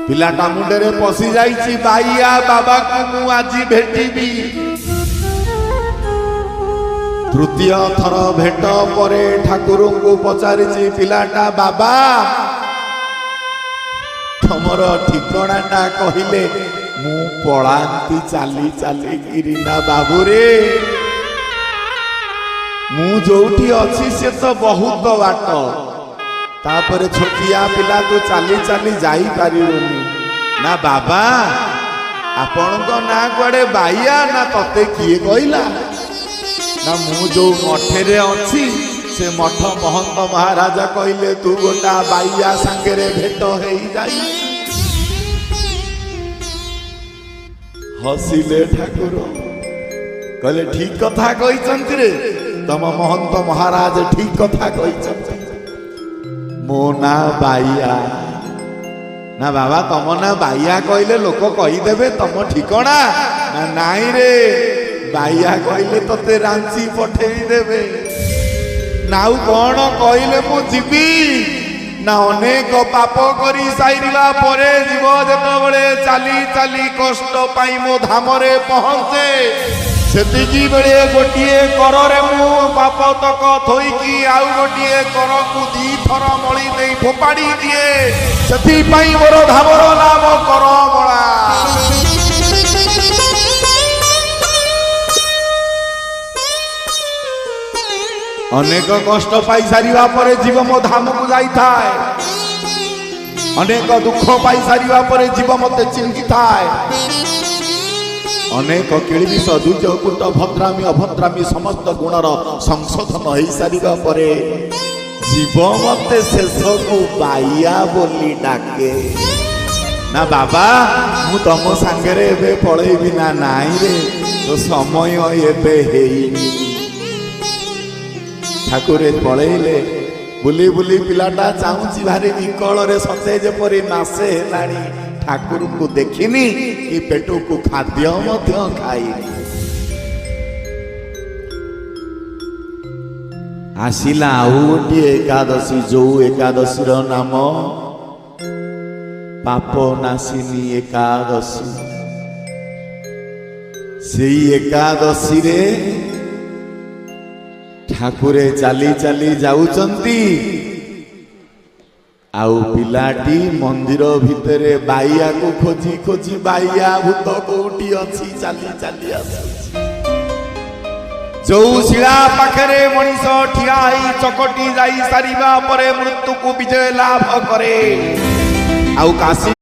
पिलाटा मुंडे पशि जाइछि बाइया बाबा को मु आज भेटिबी। तृतीय थर भेट परे ठाकुर को पचारिछि पिलाटा बाबा तमर ठिकणाटा कहिले मु पळांती चाली चाली गिरिना बाबू रे मु जोठी अछि से तो बहुत बाट तापर छोटिया पिला तो चाली चाली जाई पारिबोनी ना बाबा आपण को ना कुआडे बाइया ना तते किए कहला ना मु जो मठे रे अछि से मठ महंत महाराजा कहले तू गोटा बाइया संगे भेट हेई जाई। हसिले ठाकुर कहले ठीक कथा कहिसंती रे तम महंत महाराज ठीक कथा कहिसंती मो ना बाइया ना बाबा तम ना बाइया कहले लोक कहीदेवे तम ठिकणा ना नाई रे बाइया कहले तते रांची पठेई देवे नाउ कौन कहले मु जीवी ना अनेक पाप करी साइरिला परे जीव जेतबेले चाली चाली कष्ट पाई मो धाम रे पहुंचे सेतिकी बेले गोटिए कर रे मु पाप तक थोईकी आउ गोटिए कर को दी थर मळी देई फोपाड़ी दिए सेति पई मोर धामर नाम कर बळा। अनेक कष्ट पाई सारिवा परे जीव मो धाम को जाई थाए अनेक दुख पाई सारिवा परे जीव मते चिंती थाए अनेक किळबी सदुज कुट भद्रामी अभद्रामी समस्त गुणर संशोधन हो सारिवा परे जीव मते शेष को बाइया बोली डाके ना बाबा मु तम संगे एबे पळेबी ना नाई रे तो समय एबे हेइनी। ठाकुरे पळेइले बुली बुली पिलाटा चाहूची भारी विकल रे सते जेपरी मासे हेलानी ठाकुर को देखिनी कि पेटू को खाद्य मध्य खाइनी। आसिला आउ गोटे एकादशी जो एकादशी रो नाम पाप नाशिनी एकादशी सेई एकादशी रे ठाकुरे चाली चाली जाउचंती आउ पिलाटी मंदिर भितरे बाइया को खोजी खोजी बाइया भूत कोठी अछि चाली चाली आसुछि जो शिला पाखरे मनीष ठिया ही चकटी जाई सारिबा परे मृत्यु को विजय लाभ करे आउ काशी